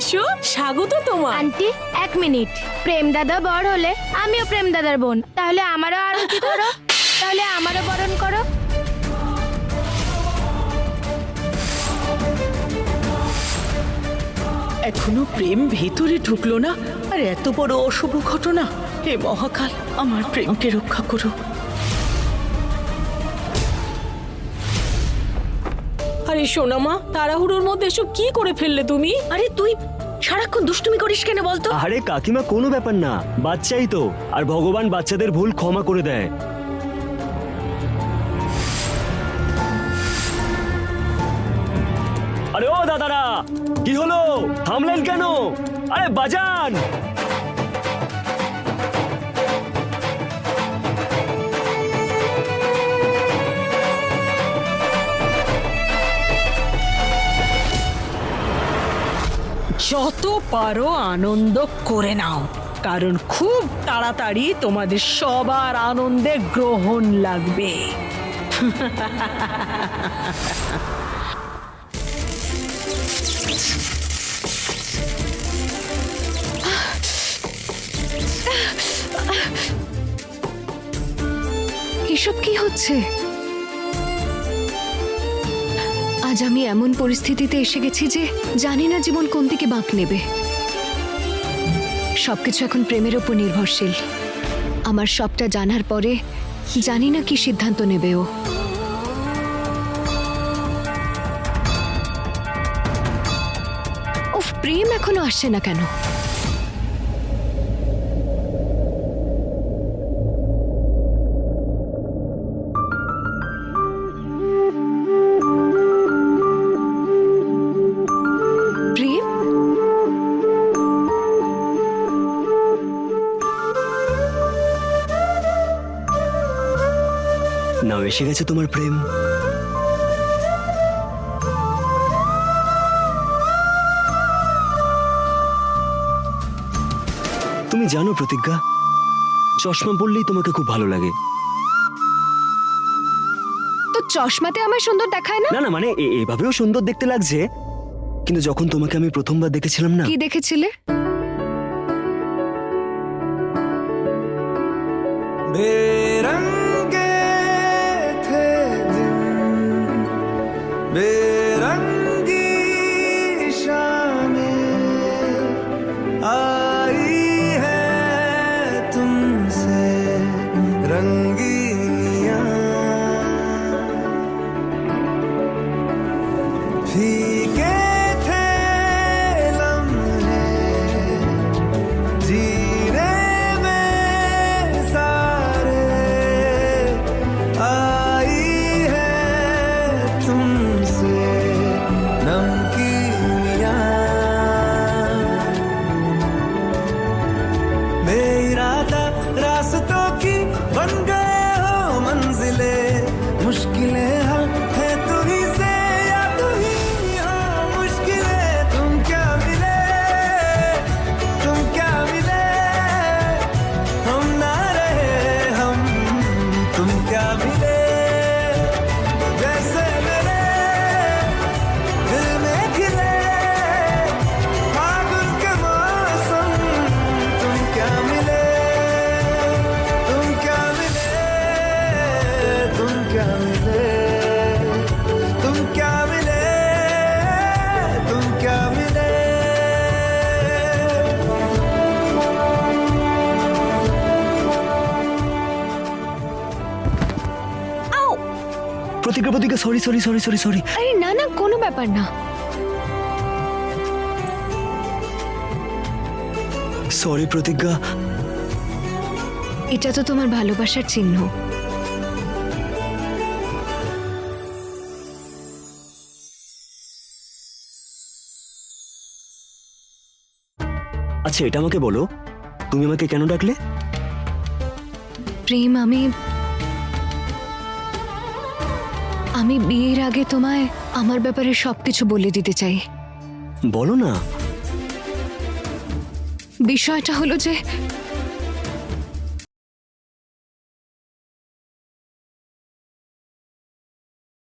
এসো, স্বাগত তোমার। আন্টি এক মিনিট, প্রেম দাদা বড় হলে আমিও প্রেম দাদার বোন, তাহলে আমারও আরতি ধরো, তাহলে আমারও বরণ করো। এখনো প্রেম ভেতরে ঢুকলো না, আর এত বড় অশুভ ঘটনা। হে মহাকাল, আমার প্রেমকে রক্ষা করো। আরে সোনা মা, তাড়াহুড়োর মধ্যে এসব কি করে ফেললে তুমি? আরে তুই সারাক্ষণ দুষ্টুমি করিস কেন বলতো? আরে কাকিমা, কোনো ব্যাপার না, বাচ্চাই তো, আর ভগবান বাচ্চাদের ভুল ক্ষমা করে দেয়। আরে ও দাদারা, কি হলো, থামলেন কেন? আরে বাজান। যত পারো আনন্দ করে নাও, কারণ খুব তাড়াতাড়ি তোমাদের সবার আনন্দে গ্রহণ লাগবে। এসব কি হচ্ছে? আজ আমি এমন পরিস্থিতিতে এসে গেছি যে জানি না জীবন কোন দিকে বাঁক নেবে। সবকিছু এখন প্রেমের উপর নির্ভরশীল। আমার সবটা জানার পরে জানি না কি সিদ্ধান্ত নেবে ও। উফ, প্রেম এখনো আসছে না কেন? প্রেম, নাও এসে গেছে তোমার প্রেম। তুমি জানো প্রতিজ্ঞা, চশমা পরলেই তোমাকে খুব ভালো লাগে। তো চশমাতে আমার সুন্দর দেখায় না? না না, মানে এভাবেও সুন্দর দেখতে লাগছে, কিন্তু যখন তোমাকে আমি প্রথমবার দেখেছিলাম না। কি দেখেছিলে? बेरंगे थे दिन, बेरंगी शामें आई है तुमसे रंगीनियां, फीके थे लम्हे जीने में सारे, आई है तुमसे नमकीनियां, बेइरादा रास्तों की बन गए हो मंजिले, मुश्किलें हल है तू ही से या तू ही हो मुश्किलें, तुम क्या मिले, तुम क्या मिले, हम ना रहे हम, तुम क्या मिले, जैसे मेरे दिल में खिले फागुन के मौसम, तुम क्या मिले, तुम क्या मिले, तुम क्या मिले, तुम क्या मिले, तुम क्या मिले। প্রতিজ্ঞা প্রতিজ্ঞা, sorry sorry sorry sorry sorry. আরে না না, কোনো ব্যাপার না। সরি প্রতিজ্ঞা। এটা তো তোমার ভালোবাসার চিহ্ন। আচ্ছা, এটা আমাকে বলো, তুমি আমাকে কেন ডাকলে? প্রেম, আমি বিয়ের আগে তোমায় আমার ব্যাপারে সবকিছু বলে দিতে চাই। বলো না। বিষয়টা হলো যে